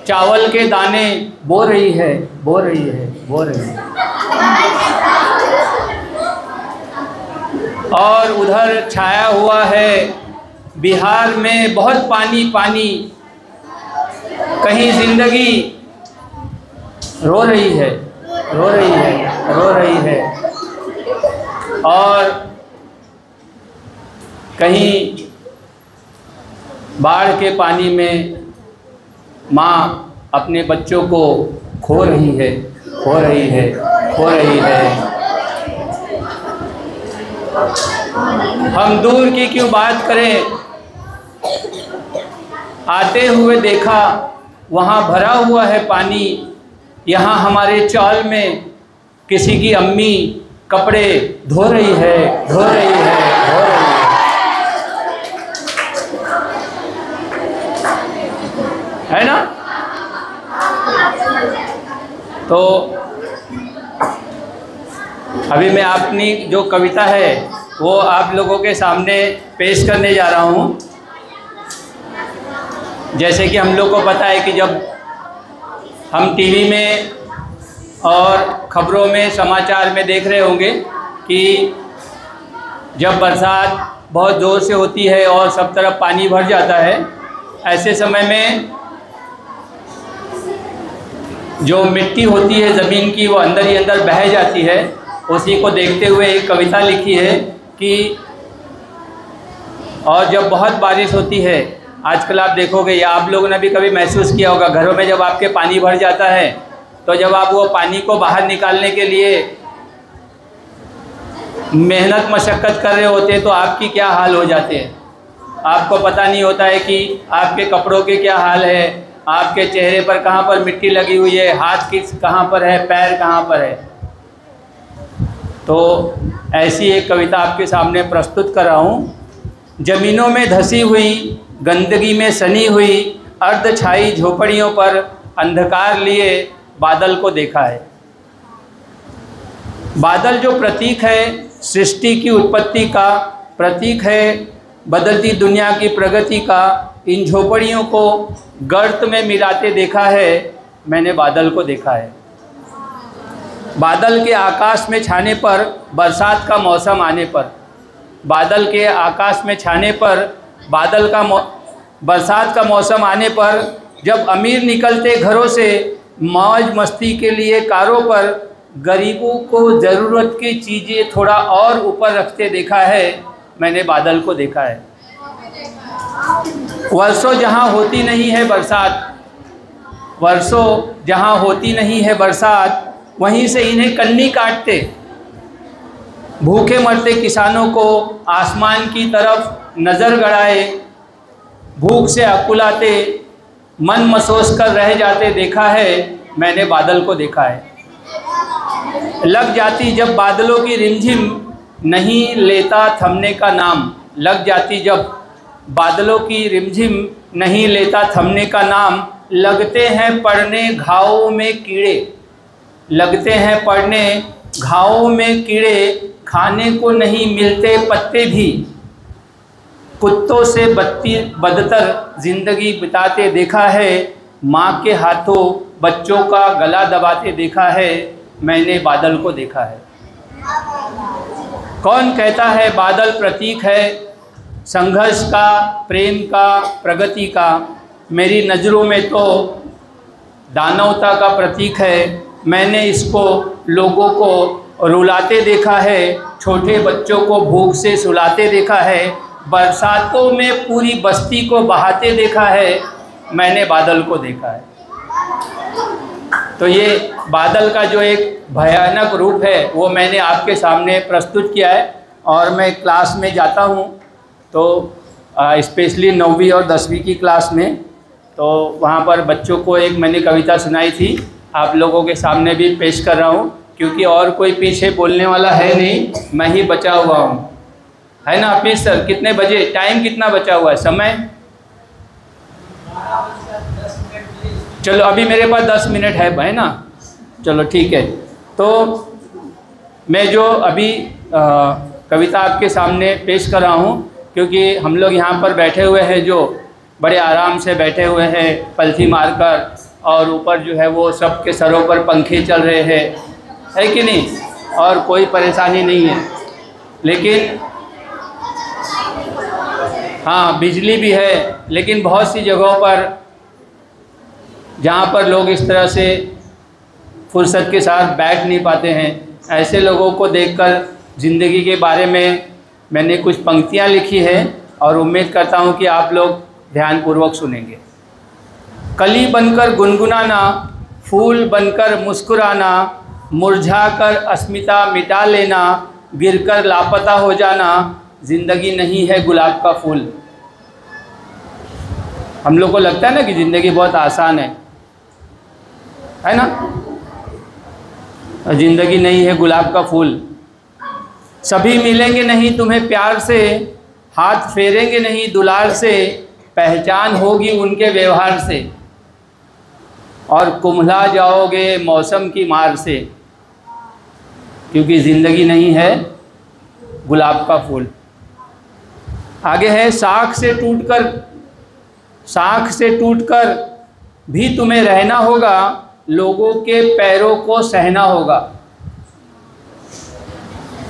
चावल के दाने बो रही है, बो रही है, बो रही है। और उधर छाया हुआ है बिहार में बहुत पानी पानी, कहीं जिंदगी रो रही है, रो रही है, रो रही है। और कहीं बाढ़ के पानी में माँ अपने बच्चों को खो रही है, खो रही है, खो रही है। हम दूर की क्यों बात करें, आते हुए देखा वहाँ भरा हुआ है पानी। यहाँ हमारे चौल में किसी की अम्मी कपड़े धो रही है, धो रही है, धो रही है ना। तो अभी मैं अपनी जो कविता है वो आप लोगों के सामने पेश करने जा रहा हूँ। जैसे कि हम लोग को पता है कि जब हम टीवी में और ख़बरों में, समाचार में देख रहे होंगे कि जब बरसात बहुत ज़ोर से होती है और सब तरफ पानी भर जाता है, ऐसे समय में जो मिट्टी होती है ज़मीन की वो अंदर ही अंदर बह जाती है। उसी को देखते हुए एक कविता लिखी है कि और जब बहुत बारिश होती है, आजकल आप देखोगे या आप लोगों ने भी कभी महसूस किया होगा, घरों में जब आपके पानी भर जाता है तो जब आप वो पानी को बाहर निकालने के लिए मेहनत मशक्क़त कर रहे होते हैं तो आपकी क्या हाल हो जाते हैं। आपको पता नहीं होता है कि आपके कपड़ों के क्या हाल है, आपके चेहरे पर कहाँ पर मिट्टी लगी हुई है, हाथ किस कहाँ पर है, पैर कहाँ पर है। तो ऐसी एक कविता आपके सामने प्रस्तुत कर रहा हूँ। ज़मीनों में धसी हुई, गंदगी में सनी हुई, अर्ध छाई झोपड़ियों पर अंधकार लिए बादल को देखा है। बादल जो प्रतीक है सृष्टि की उत्पत्ति का, प्रतीक है बदलती दुनिया की प्रगति का, इन झोपड़ियों को गर्त में मिलाते देखा है मैंने बादल को देखा है। बादल के आकाश में छाने पर, बरसात का मौसम आने पर, बादल के आकाश में छाने पर, बरसात का मौसम आने पर, जब अमीर निकलते घरों से मौज मस्ती के लिए कारों पर, गरीबों को ज़रूरत की चीज़ें थोड़ा और ऊपर रखते देखा है मैंने बादल को देखा है। वर्षों जहाँ होती नहीं है बरसात, वर्षों जहाँ होती नहीं है बरसात, वहीं से इन्हें कन्नी काटते, भूखे मरते किसानों को आसमान की तरफ नज़र गड़ाए, भूख से अकुलाते मन मसोस कर रह जाते देखा है मैंने बादल को देखा है। लग जाती जब बादलों की रिमझिम, नहीं लेता थमने का नाम, लग जाती जब बादलों की रिमझिम, नहीं लेता थमने का नाम, लगते हैं पड़ने घावों में कीड़े, लगते हैं पड़ने घावों में कीड़े, खाने को नहीं मिलते पत्ते भी, कुत्तों से बदतर ज़िंदगी बिताते देखा है, माँ के हाथों बच्चों का गला दबाते देखा है मैंने बादल को देखा है। कौन कहता है बादल प्रतीक है संघर्ष का, प्रेम का, प्रगति का, मेरी नज़रों में तो दानवता का प्रतीक है। मैंने इसको लोगों को रुलाते देखा है, छोटे बच्चों को भूख से सुलाते देखा है, बरसातों में पूरी बस्ती को बहाते देखा है मैंने बादल को देखा है। तो ये बादल का जो एक भयानक रूप है वो मैंने आपके सामने प्रस्तुत किया है। और मैं क्लास में जाता हूँ तो स्पेशली 9वीं और 10वीं की क्लास में, तो वहाँ पर बच्चों को एक मैंने कविता सुनाई थी, आप लोगों के सामने भी पेश कर रहा हूँ, क्योंकि और कोई पीछे बोलने वाला है नहीं, मैं ही बचा हुआ हूँ, है ना। प्लीज सर, कितने बजे, टाइम कितना बचा हुआ है, समय? चलो अभी मेरे पास 10 मिनट है ना, चलो ठीक है। तो मैं जो अभी कविता आपके सामने पेश कर रहा हूँ, क्योंकि हम लोग यहाँ पर बैठे हुए हैं, जो बड़े आराम से बैठे हुए हैं पलथी मारकर, और ऊपर जो है वो सबके सरों पर पंखे चल रहे हैं, है कि नहीं, और कोई परेशानी नहीं है। लेकिन हाँ, बिजली भी है, लेकिन बहुत सी जगहों पर जहाँ पर लोग इस तरह से फुर्सत के साथ बैठ नहीं पाते हैं, ऐसे लोगों को देखकर ज़िंदगी के बारे में मैंने कुछ पंक्तियाँ लिखी है और उम्मीद करता हूँ कि आप लोग ध्यानपूर्वक सुनेंगे। कली बनकर गुनगुनाना, फूल बनकर मुस्कुराना, मुरझाकर अस्मिता मिटा लेना, गिरकर लापता हो जाना, ज़िंदगी नहीं है गुलाब का फूल। हम लोग को लगता है ना कि ज़िंदगी बहुत आसान है ना, ज़िंदगी नहीं है गुलाब का फूल, सभी मिलेंगे नहीं तुम्हें प्यार से, हाथ फेरेंगे नहीं दुलार से, पहचान होगी उनके व्यवहार से, और कुम्हला जाओगे मौसम की मार से, क्योंकि ज़िंदगी नहीं है गुलाब का फूल। आगे है साख से टूटकर भी तुम्हें रहना होगा, लोगों के पैरों को सहना होगा।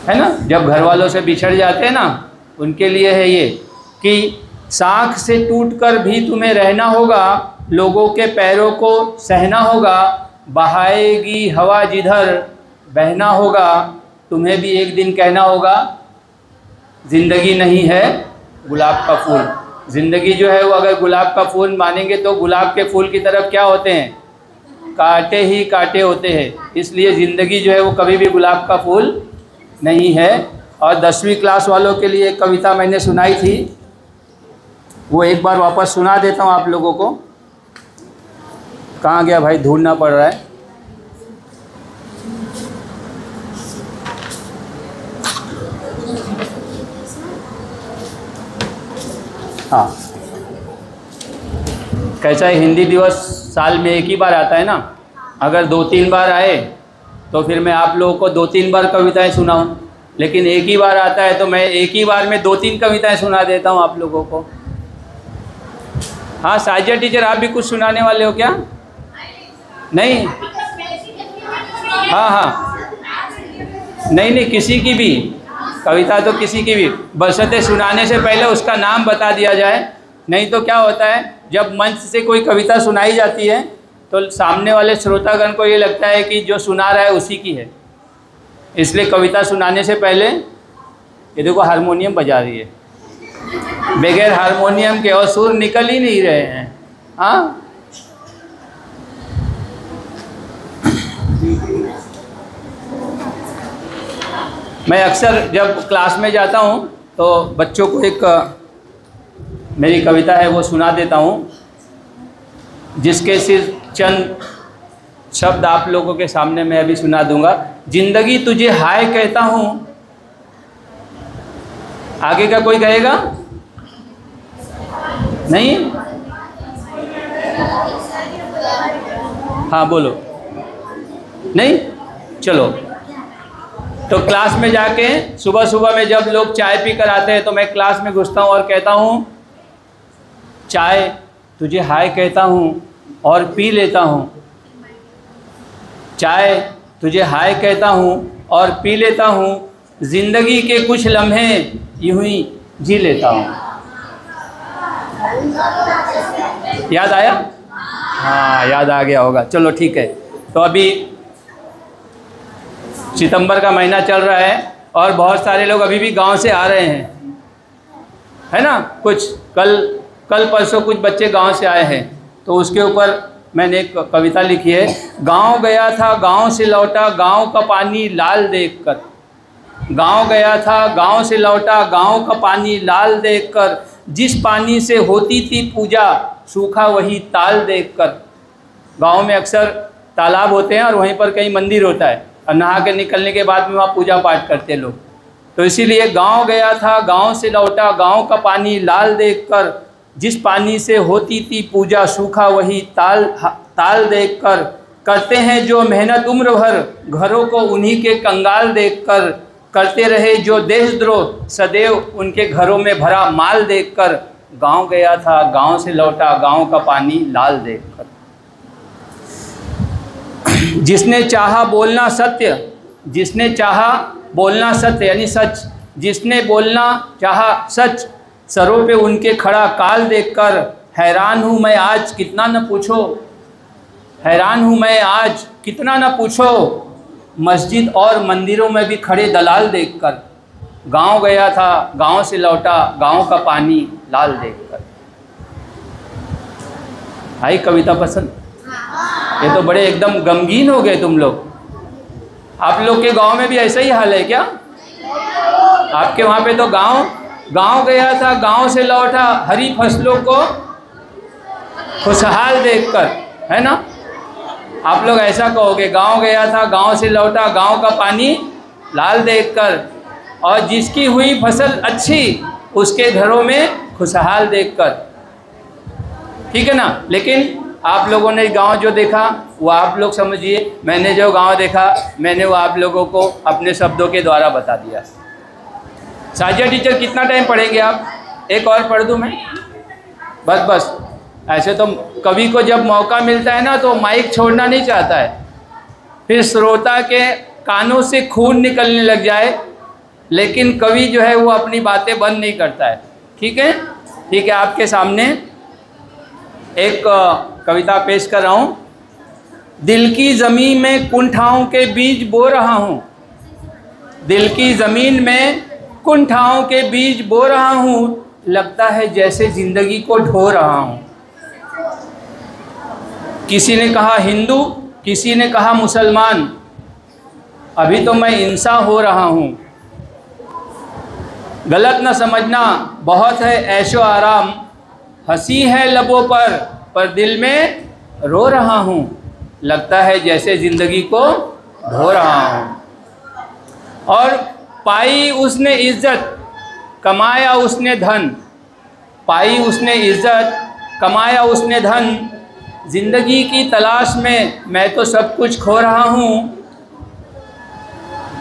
है ना, जब घर वालों से बिछड़ जाते हैं ना, उनके लिए है ये कि साख से टूटकर भी तुम्हें रहना होगा, लोगों के पैरों को सहना होगा, बहाएगी हवा जिधर बहना होगा, तुम्हें भी एक दिन कहना होगा ज़िंदगी नहीं है गुलाब का फूल। ज़िंदगी जो है वो अगर गुलाब का फूल मानेंगे तो गुलाब के फूल की तरफ क्या होते हैं, कांटे ही कांटे होते हैं। इसलिए ज़िंदगी जो है वो कभी भी गुलाब का फूल नहीं है। और 10वीं क्लास वालों के लिए एक कविता मैंने सुनाई थी, वो एक बार वापस सुना देता हूँ आप लोगों को। कहाँ गया भाई, ढूंढना पड़ रहा है। हाँ, कैसा है, हिंदी दिवस साल में एक ही बार आता है ना। अगर 2-3 बार आए तो फिर मैं आप लोगों को 2-3 बार कविताएं सुनाऊं, लेकिन एक ही बार आता है तो मैं एक ही बार में 2-3 कविताएं सुना देता हूं आप लोगों को। हाँ साजिया टीचर, आप भी कुछ सुनाने वाले हो क्या? नहीं? हाँ, नहीं, किसी की भी कविता, तो किसी की भी, बशर्ते सुनाने से पहले उसका नाम बता दिया जाए। नहीं तो क्या होता है, जब मंच से कोई कविता सुनाई जाती है तो सामने वाले श्रोतागण को ये लगता है कि जो सुना रहा है उसी की है। इसलिए कविता सुनाने से पहले, ये देखो हारमोनियम बजा रही है, बगैर हारमोनियम के और सुर निकल ही नहीं रहे हैं। हाँ, मैं अक्सर जब क्लास में जाता हूँ तो बच्चों को एक मेरी कविता है वो सुना देता हूँ, जिसके सिर्फ चंद शब्द आप लोगों के सामने मैं अभी सुना दूंगा। जिंदगी तुझे हाय कहता हूँ, आगे का कोई कहेगा? नहीं? हाँ बोलो। नहीं? चलो, तो क्लास में जाके सुबह सुबह में जब लोग चाय पी कर आते हैं तो मैं क्लास में घुसता हूँ और कहता हूँ, चाय तुझे हाय कहता हूँ और पी लेता हूँ, चाय तुझे हाय कहता हूँ और पी लेता हूँ, ज़िंदगी के कुछ लम्हे यूं ही जी लेता हूँ। याद आया? हाँ, याद आ गया होगा। चलो ठीक है। तो अभी सितंबर का महीना चल रहा है और बहुत सारे लोग अभी भी गांव से आ रहे हैं, है ना। कुछ कल परसों कुछ बच्चे गांव से आए हैं, तो उसके ऊपर मैंने एक कविता लिखी है। गांव गया था गांव से लौटा, गांव का पानी लाल देखकर। गांव गया था गांव से लौटा, गांव का पानी लाल देखकर, जिस पानी से होती थी पूजा सूखा वही ताल देखकर। गांव में अक्सर तालाब होते हैं और वहीं पर कहीं मंदिर होता है, और नहा के निकलने के बाद में वहाँ पूजा पाठ करते हैं लोग। तो इसीलिए गांव गया था गांव से लौटा, गांव का पानी लाल देखकर, जिस पानी से होती थी पूजा सूखा वही ताल देखकर। करते हैं जो मेहनत उम्र भर, घरों को उन्हीं के कंगाल देखकर। करते रहे जो देशद्रोह, सदैव उनके घरों में भरा माल देखकर। गांव गया था गांव से लौटा, गांव का पानी लाल देखकर। जिसने चाहा बोलना सत्य, जिसने चाहा बोलना सत्य यानी सच, जिसने बोलना चाहा सच, सरों पे उनके खड़ा काल देखकर। हैरान हूँ मैं आज कितना न पूछो, हैरान हूँ मैं आज कितना न पूछो, मस्जिद और मंदिरों में भी खड़े दलाल देखकर। गांव गया था गांव से लौटा, गांव का पानी लाल देखकर। आई कविता पसंद? ये तो बड़े एकदम गमगीन हो गए तुम लोग। आप लोग के गांव में भी ऐसा ही हाल है क्या? आपके वहाँ पे तो गांव गया था गांव से लौटा, हरी फसलों को खुशहाल देखकर, है ना। आप लोग ऐसा कहोगे, गांव गया था गांव से लौटा, गांव का पानी लाल देखकर। और जिसकी हुई फसल अच्छी उसके घरों में खुशहाल देखकर, ठीक है ना। लेकिन आप लोगों ने गांव जो देखा वो आप लोग समझिए, मैंने जो गांव देखा मैंने वो आप लोगों को अपने शब्दों के द्वारा बता दिया। साजिया टीचर कितना टाइम पढ़ेंगे आप? एक और पढ़ दूँ मैं? बस ऐसे तो कवि को जब मौका मिलता है ना तो माइक छोड़ना नहीं चाहता है, फिर श्रोता के कानों से खून निकलने लग जाए, लेकिन कवि जो है वो अपनी बातें बंद नहीं करता है। ठीक है, ठीक है। आपके सामने एक कविता पेश कर रहा हूँ। दिल की ज़मीन में कुंठाओं के बीज बो रहा हूँ, दिल की ज़मीन में कुंठाओं के बीज बो रहा हूँ, लगता है जैसे ज़िंदगी को ढो रहा हूँ। किसी ने कहा हिंदू, किसी ने कहा मुसलमान, अभी तो मैं इंसान हो रहा हूँ। गलत न समझना, बहुत है ऐशो आराम, हंसी है लबों पर दिल में रो रहा हूँ, लगता है जैसे ज़िंदगी को ढो रहा हूँ। और पाई उसने इज्जत, कमाया उसने धन, पाई उसने इज्जत, कमाया उसने धन, ज़िंदगी की तलाश में मैं तो सब कुछ खो रहा हूँ।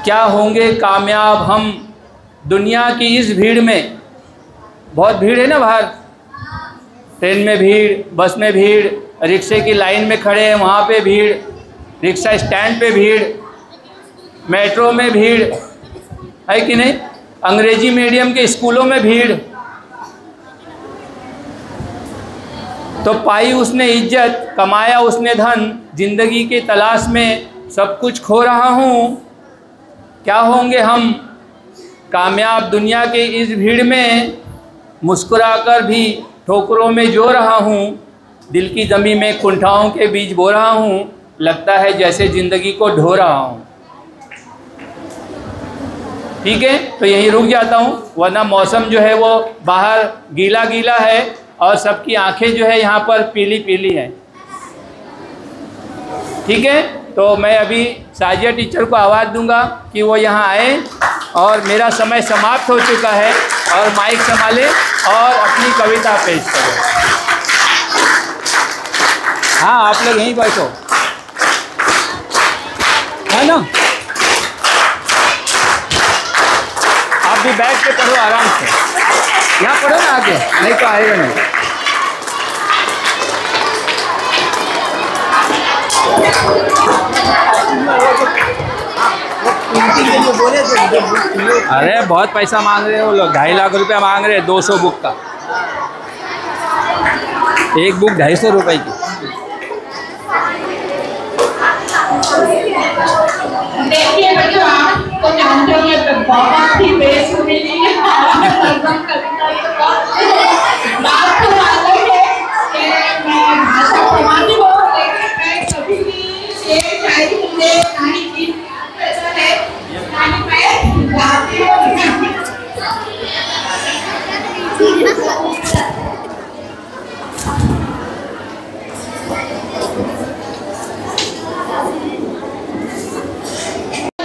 क्या होंगे कामयाब हम दुनिया की इस भीड़ में? बहुत भीड़ है ना बाहर, ट्रेन में भीड़, बस में भीड़, रिक्शे की लाइन में खड़े हैं वहाँ पे भीड़, रिक्शा स्टैंड पे भीड़, मेट्रो में भीड़ है कि नहीं, अंग्रेजी मीडियम के स्कूलों में भीड़। तो पाई उसने इज्जत, कमाया उसने धन, जिंदगी की तलाश में सब कुछ खो रहा हूँ। क्या होंगे हम कामयाब दुनिया के इस भीड़ में, मुस्कुराकर भी ठोकरों में जो रहा हूँ, दिल की ज़मीन में कुंठाओं के बीज बो रहा हूँ, लगता है जैसे ज़िंदगी को ढो रहा हूँ। ठीक है, तो यहीं रुक जाता हूँ, वरना मौसम जो है वो बाहर गीला गीला है और सबकी आंखें जो है यहाँ पर पीली पीली हैं। ठीक है, तो मैं अभी साजिया टीचर को आवाज़ दूंगा कि वो यहाँ आए, और मेरा समय समाप्त हो चुका है, और माइक संभाले और अपनी कविता पेश करें। हाँ, आप लोग यहीं बैठो, है ना, आप भी बैठ के पढ़ो आराम से, यहाँ पढ़ो ना आगे, नहीं तो आएगा नहीं। अरे बहुत पैसा मांग रहे हैं वो लोग, 2.5 लाख रुपया मांग रहे हैं 200 बुक का, एक बुक 250 रुपये की। देखिए बच्चों, आपको जानते हो ये तो बहुत ही बेसुरी है, बात तो अलग है कि मैं भाषा प्रमाणी हूँ, लेकिन मैं कभी भी शेर शायरी मुझे नहीं की है, यानी मैं गाती हूँ।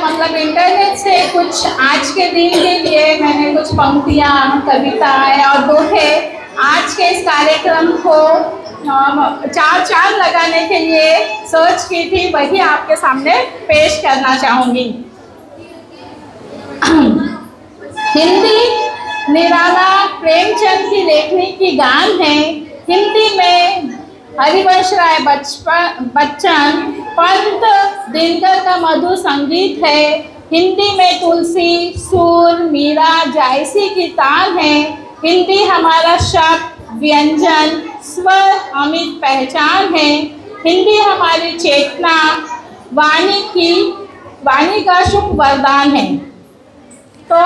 मतलब इंटरनेट से कुछ आज के दिन के लिए मैंने कुछ पंक्तियाँ, कविताएं और दोहे आज के इस कार्यक्रम को चार चांद लगाने के लिए सर्च की थी, वही आपके सामने पेश करना चाहूँगी। हिंदी निराला प्रेमचंद की लेखनी की गान है। हिंदी में हरिवंश राय बच्चन, पंत दिनकर का मधुर संगीत है। हिंदी में तुलसी, सूर, मीरा, जायसी की तान है। हिंदी हमारा शब्द, व्यंजन, स्वर, अमित पहचान है। हिंदी हमारी चेतना, वाणी का शुभ वरदान है। तो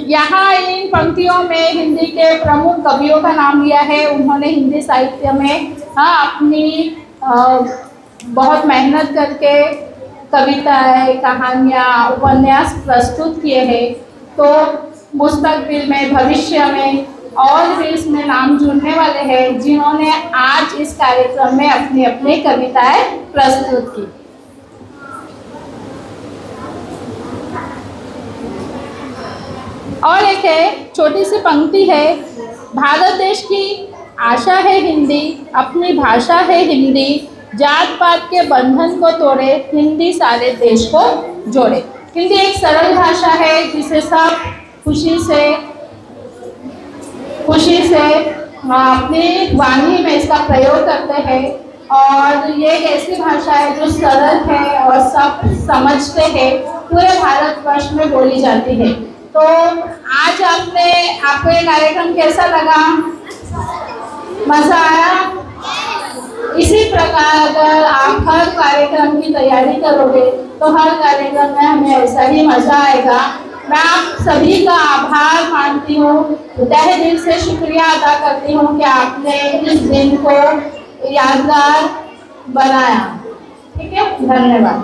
यहाँ इन पंक्तियों में हिंदी के प्रमुख कवियों का नाम लिया है। उन्होंने हिंदी साहित्य में अपनी बहुत मेहनत करके कविताएं, कहानियाँ, उपन्यास प्रस्तुत किए हैं। तो मुस्तकबिल में, भविष्य में और भी इसमें नाम जुड़ने वाले हैं जिन्होंने आज इस कार्यक्रम में अपनी अपनी कविताएं प्रस्तुत की। और एक है, छोटी सी पंक्ति है, भारत देश की आशा है हिंदी, अपनी भाषा है हिंदी, जात पात के बंधन को तोड़े, हिंदी सारे देश को जोड़े। हिंदी एक सरल भाषा है जिसे सब खुशी से अपनी वाणी में इसका प्रयोग करते हैं, और ये एक ऐसी भाषा है जो सरल है और सब समझते हैं, पूरे भारतवर्ष में बोली जाती है। तो आज आपको ये कार्यक्रम कैसा लगा? मज़ा आया? इसी प्रकार अगर आप हर कार्यक्रम की तैयारी करोगे तो हर कार्यक्रम में हमें ऐसा ही मज़ा आएगा। मैं आप सभी का आभार मानती हूँ, तहे दिल से शुक्रिया अदा करती हूँ कि आपने इस दिन को यादगार बनाया। ठीक है, धन्यवाद।